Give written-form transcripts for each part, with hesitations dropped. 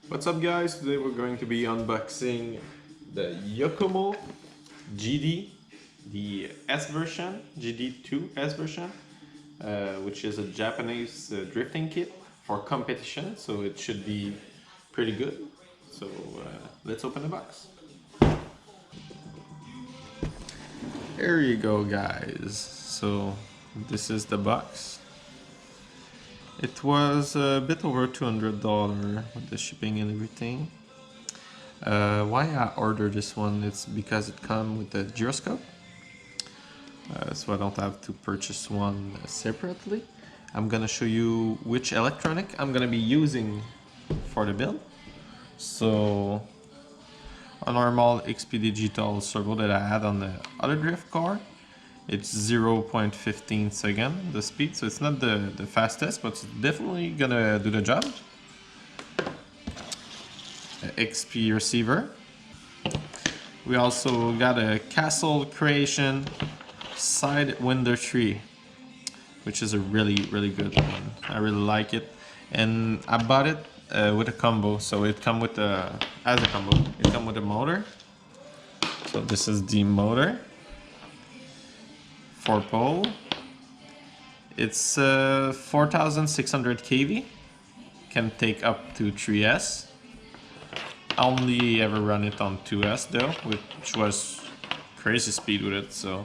What's up guys, today we're going to be unboxing the Yokomo GD, the S version, GD-2S version, which is a Japanese drifting kit for competition, so it should be pretty good. So let's open the box. Here you go guys, so this is the box. It was a bit over $200 with the shipping and everything. Why I ordered this one, it's because it comes with a gyroscope. So I don't have to purchase one separately. I'm gonna show you which electronic I'm gonna be using for the build. So a normal XP digital servo that I had on the other drift car. It's 0.15 second, the speed, so it's not the fastest, but it's definitely gonna do the job. XP receiver. We also got a Castle Creation side window tree, which is a really good one. I really like it, and I bought it with a combo, so it comes with as a combo. It comes with a motor. So this is the motor. 4-pole. It's 4,600 kV. Can take up to 3S. I only ever run it on 2S though, which was crazy speed with it. So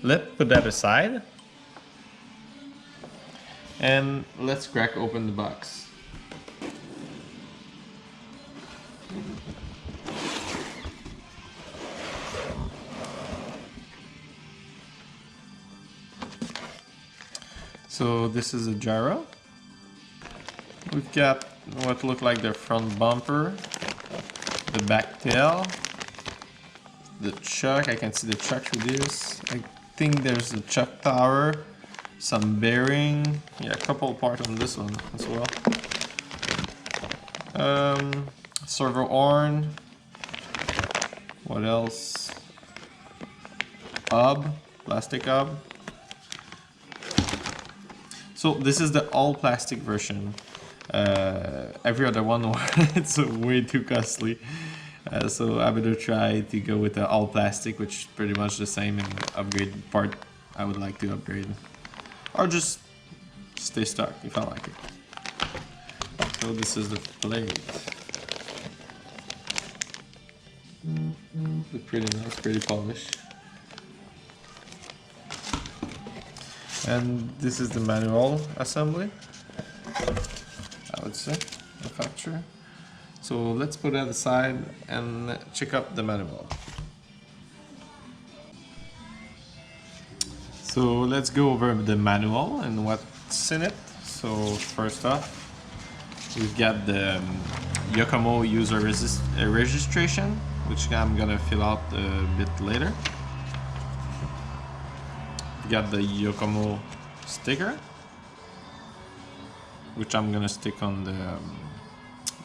let's put that aside. And let's crack open the box. So this is a gyro. We've got what look like the front bumper, the back tail, the chuck. I can see the chuck through this. I think there's the chuck tower, some bearing, yeah, a couple parts on this one as well. Servo horn. What else? Hub, plastic hub. So this is the all plastic version. Every other one it's way too costly. So I better try to go with the all plastic, which is pretty much the same, and upgrade part I would like to upgrade. Or just stay stuck if I like it. So this is the plate. Look pretty nice, pretty polished. And this is the manual assembly, I would say, manufacturer. So let's put that aside and check out the manual. So let's go over the manual and what's in it. So first off, we've got the Yokomo user registration, which I'm gonna fill out a bit later. We got the Yokomo sticker, which I'm gonna stick on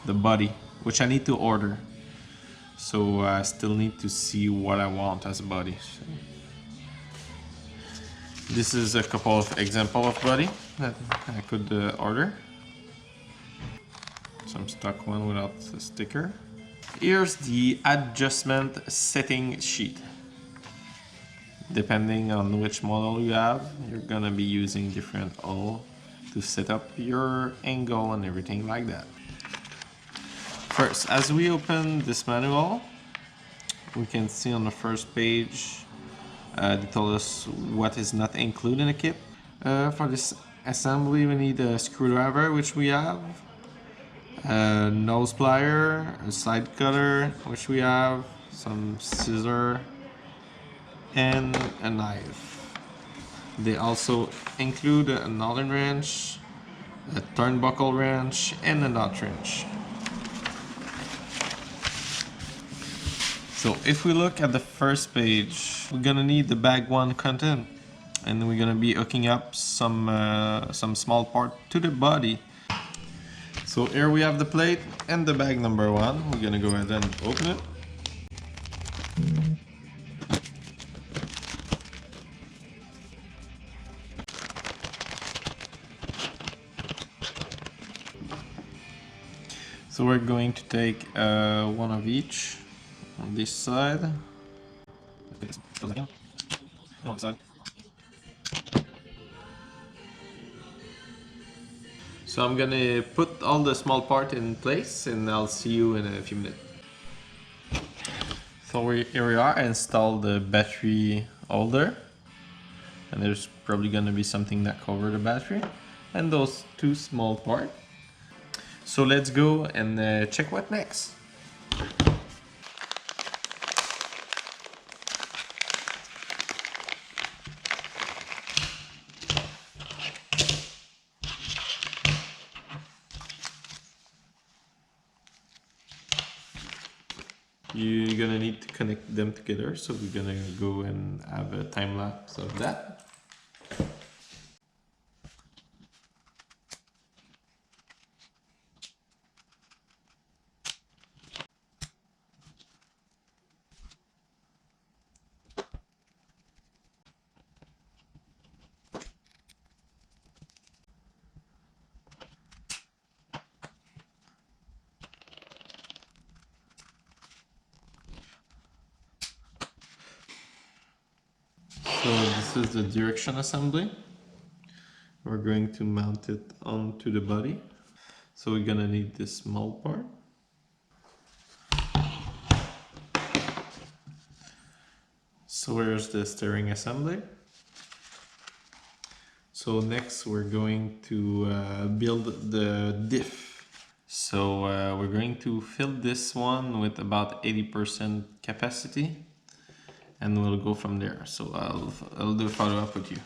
the body, which I need to order. So I still need to see what I want as a body. So this is a couple of examples of body that I could order. Some stock one without a sticker. Here's the adjustment setting sheet. Depending on which model you have, you're gonna be using different oil to set up your angle and everything like that. First, as we open this manual, we can see on the first page, they told us what is not included in the kit. For this assembly, we need a screwdriver, which we have, a nose plier, a side cutter, which we have, some scissors, and a knife. They also include an Allen wrench, a turnbuckle wrench, and a nut wrench. So if we look at the first page, we're gonna need the bag 1 content, and we're gonna be hooking up some small part to the body. So here we have the plate and the bag number 1. We're gonna go ahead and open it. So we're going to take one of each on this side. So I'm gonna put all the small part in place and I'll see you in a few minutes. So here we are, I installed the battery holder. And there's probably gonna be something that cover the battery. And those two small parts. So let's go and check what next. You're gonna need to connect them together, so we're gonna go and have a time lapse of that. So this is the direction assembly. We're going to mount it onto the body. So we're gonna need this small part. So here's the steering assembly. So next we're going to build the diff. So we're going to fill this one with about 80% capacity and we'll go from there. So I'll do a follow up with you.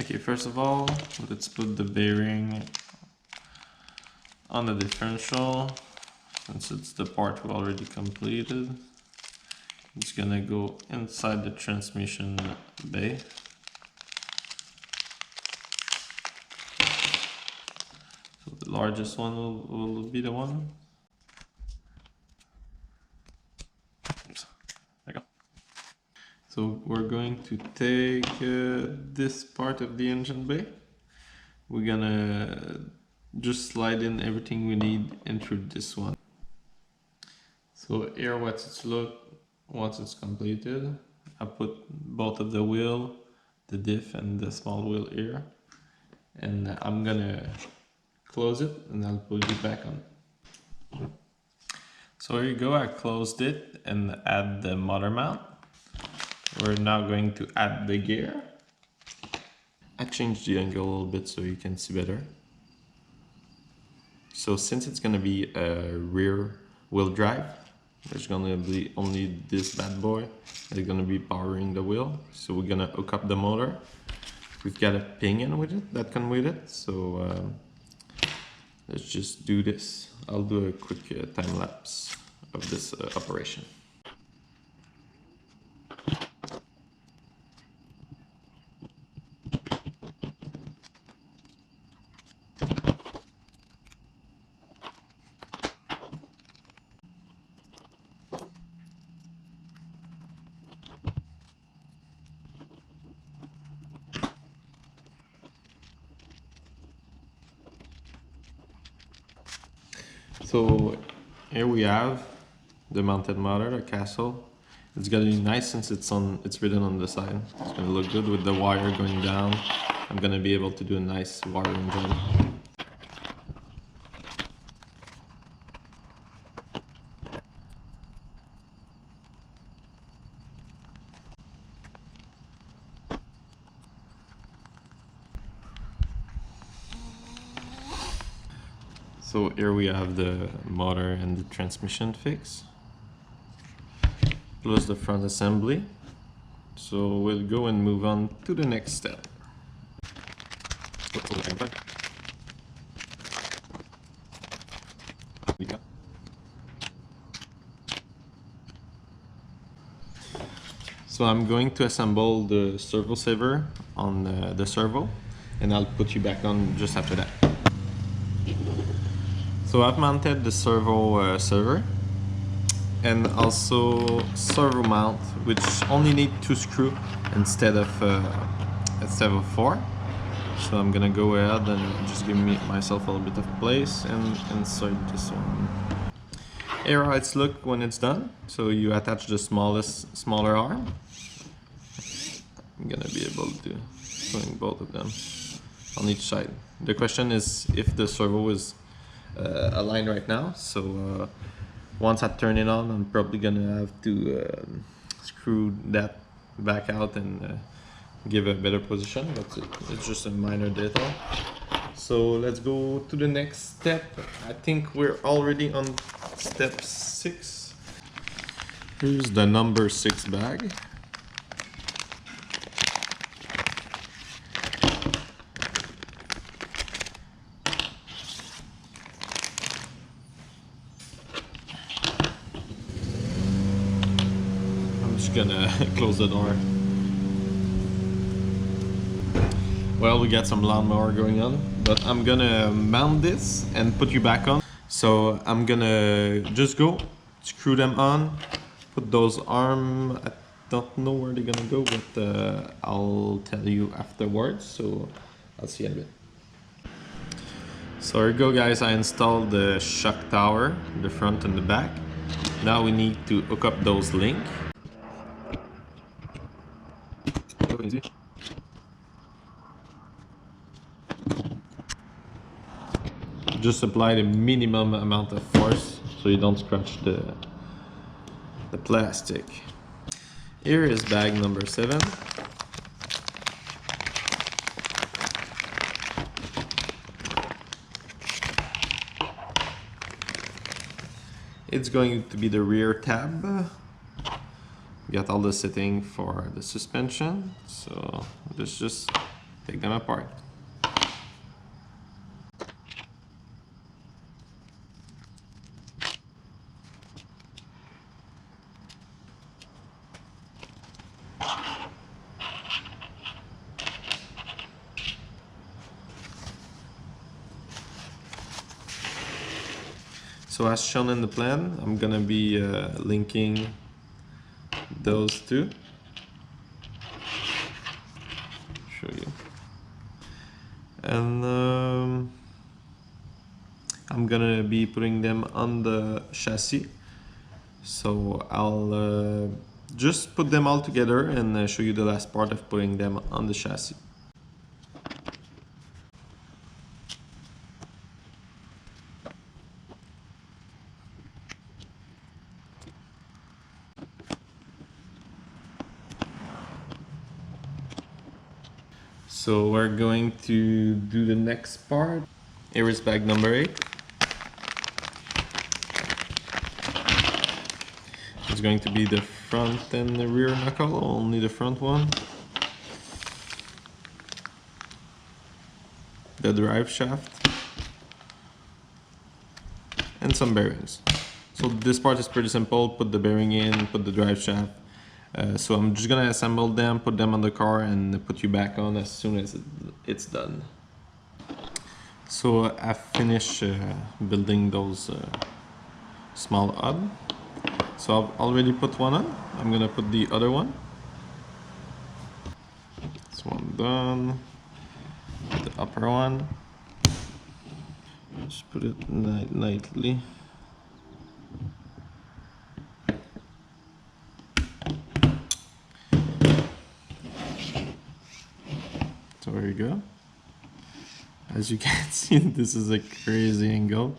Okay, first of all, let's put the bearing on the differential. Since it's the part we already completed, it's gonna go inside the transmission bay. So the largest one will be the one. Oops. There you go. So we're going to take this part of the engine bay. We're gonna just slide in everything we need into this one. So here once it's completed, I put both of the wheel, the diff and the small wheel here. And I'm gonna close it and I'll put it back on. So here you go, I closed it and add the motor mount. We're now going to add the gear. I changed the angle a little bit so you can see better. So since it's gonna be a rear wheel drive, there's gonna be only this bad boy that's gonna be powering the wheel. So we're gonna hook up the motor. We've got a pinion with it that comes with it. So let's just do this. I'll do a quick time lapse of this operation. So here we have the mounted motor, the castle. It's gonna be nice since it's written on the side. It's gonna look good with the wire going down. I'm gonna be able to do a nice wiring job. So here we have the motor and the transmission fix, plus the front assembly. So we'll go and move on to the next step. So I'm going to assemble the servo saver on the servo, and I'll put you back on just after that. So I've mounted the servo server and also servo mount, which only need 2 screws instead of 4. So I'm gonna go ahead and just give myself a little bit of place and insert this one. Here how it's look when it's done. So you attach the smaller arm. I'm gonna be able to swing both of them on each side. The question is if the servo is aligned right now. So once I turn it on, I'm probably gonna have to screw that back out and give a better position, but it's just a minor detail. So let's go to the next step. I think we're already on step 6. Here's the number 6 bag. I'm just gonna close the door. Well, we got some lawnmower going on, but I'm gonna mount this and put you back on. So I'm gonna just go screw them on, put those arms. I don't know where they're gonna go, but I'll tell you afterwards. So I'll see you in a bit. So here we go, guys. I installed the shock tower, the front and the back. Now we need to hook up those links. Just apply the minimum amount of force so you don't scratch the plastic. Here is bag number 7. It's going to be the rear tab. We got all the setting for the suspension, so let's just take them apart. So as shown in the plan, I'm gonna be linking those two. Show you. And I'm gonna be putting them on the chassis. So I'll just put them all together and show you the last part of putting them on the chassis. So we're going to do the next part. Here is bag number 8. It's going to be the front and the rear knuckle, only the front one. The drive shaft. And some bearings. So this part is pretty simple. Put the bearing in, put the drive shaft. So I'm just gonna assemble them, put them on the car and put you back on as soon as it's done. So I finished building those small hub. So I've already put one on. I'm gonna put the other one. This one done. The upper one. Just put it lightly. So there you go. As you can see, this is a crazy angle.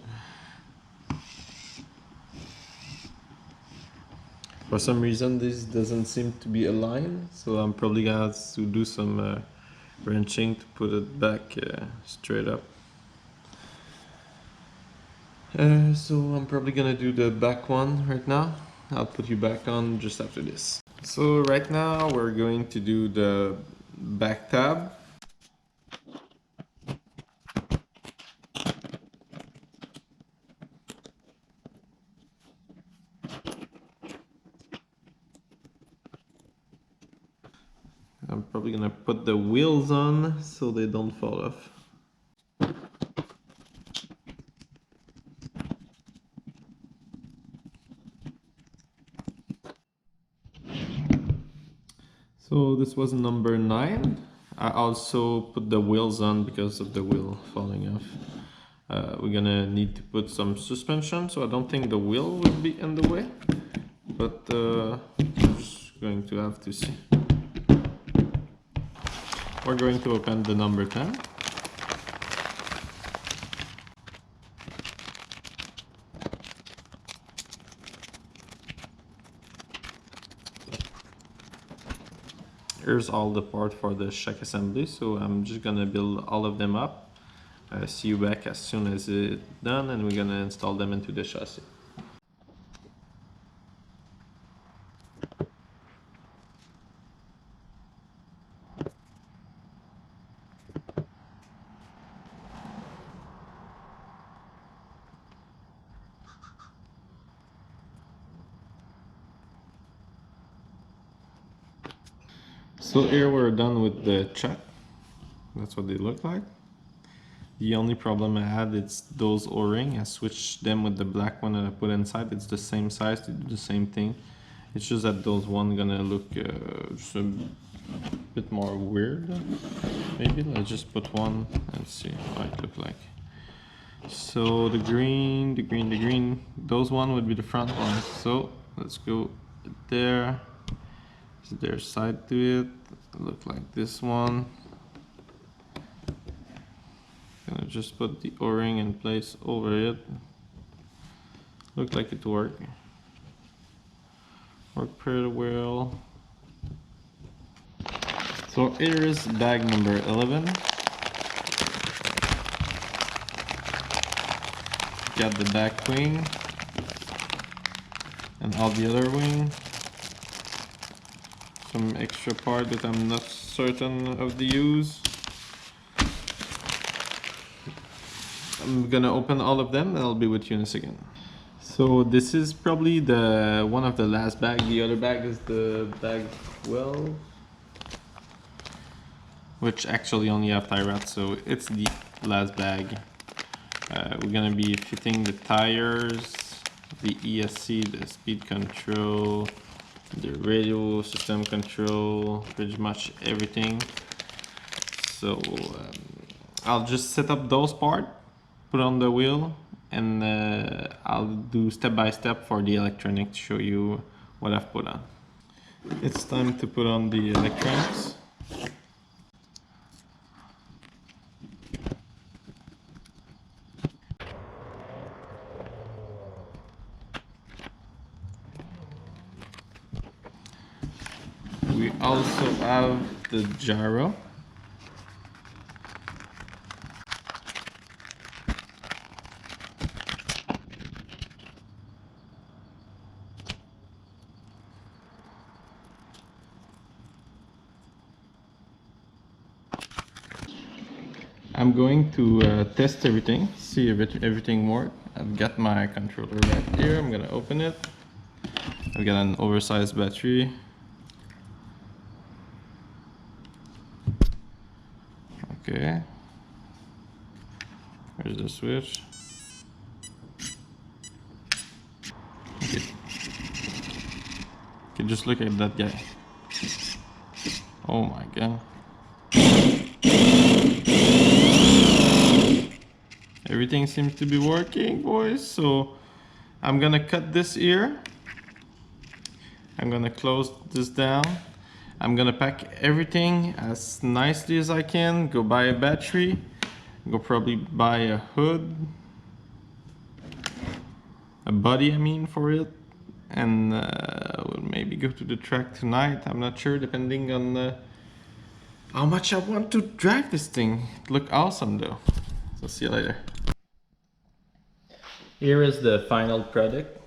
For some reason, this doesn't seem to be aligned, so I'm probably gonna have to do some wrenching to put it back straight up. So I'm probably gonna do the back one right now. I'll put you back on just after this. So right now we're going to do the back tab. I'm probably gonna put the wheels on so they don't fall off. So this was number 9. I also put the wheels on because of the wheel falling off. We're gonna need to put some suspension, so I don't think the wheel will be in the way, but we're just going to have to see. We're going to open the number 10. Here's all the part for the shock assembly, so I'm just gonna build all of them up. See you back as soon as it's done, and we're gonna install them into the chassis. So here we're done with the chat. That's what they look like. The only problem I had is those O-ring. I switched them with the black one that I put inside. It's the same size, they do the same thing. It's just that those one gonna look just a bit more weird. Maybe let's just put one and see how it look like. So the green, those one would be the front ones. So let's go there. Is there side to it? Look like this one. Gonna just put the O-ring in place over it. Look like it worked. Worked pretty well. So here is bag number 11. Got the back wing and all the other wing. Some extra part that I'm not certain of the use. I'm gonna open all of them and I'll be with you in a second. So this is probably the one of the last bag. The other bag is the bag 12, which actually only have tie rods, so it's the last bag. We're gonna be fitting the tires, the ESC, the speed control, the radio system control, pretty much everything. So I'll just set up those parts, put on the wheel, and I'll do step by step for the electronic to show you what I've put on. It's time to put on the electronics. We also have the gyro. I'm going to test everything, see if everything works. I've got my controller right here. I'm gonna open it. I've got an oversized battery. Okay. Where's the switch? Okay. Okay, just look at that guy. Oh my god. Everything seems to be working, boys. So I'm gonna cut this here. I'm gonna close this down. I'm gonna pack everything as nicely as I can. Go buy a battery. Go probably buy a hood. A body, I mean, for it. And we'll maybe go to the track tonight. I'm not sure, depending on how much I want to drive this thing. It look awesome though. So see you later. Here is the final product.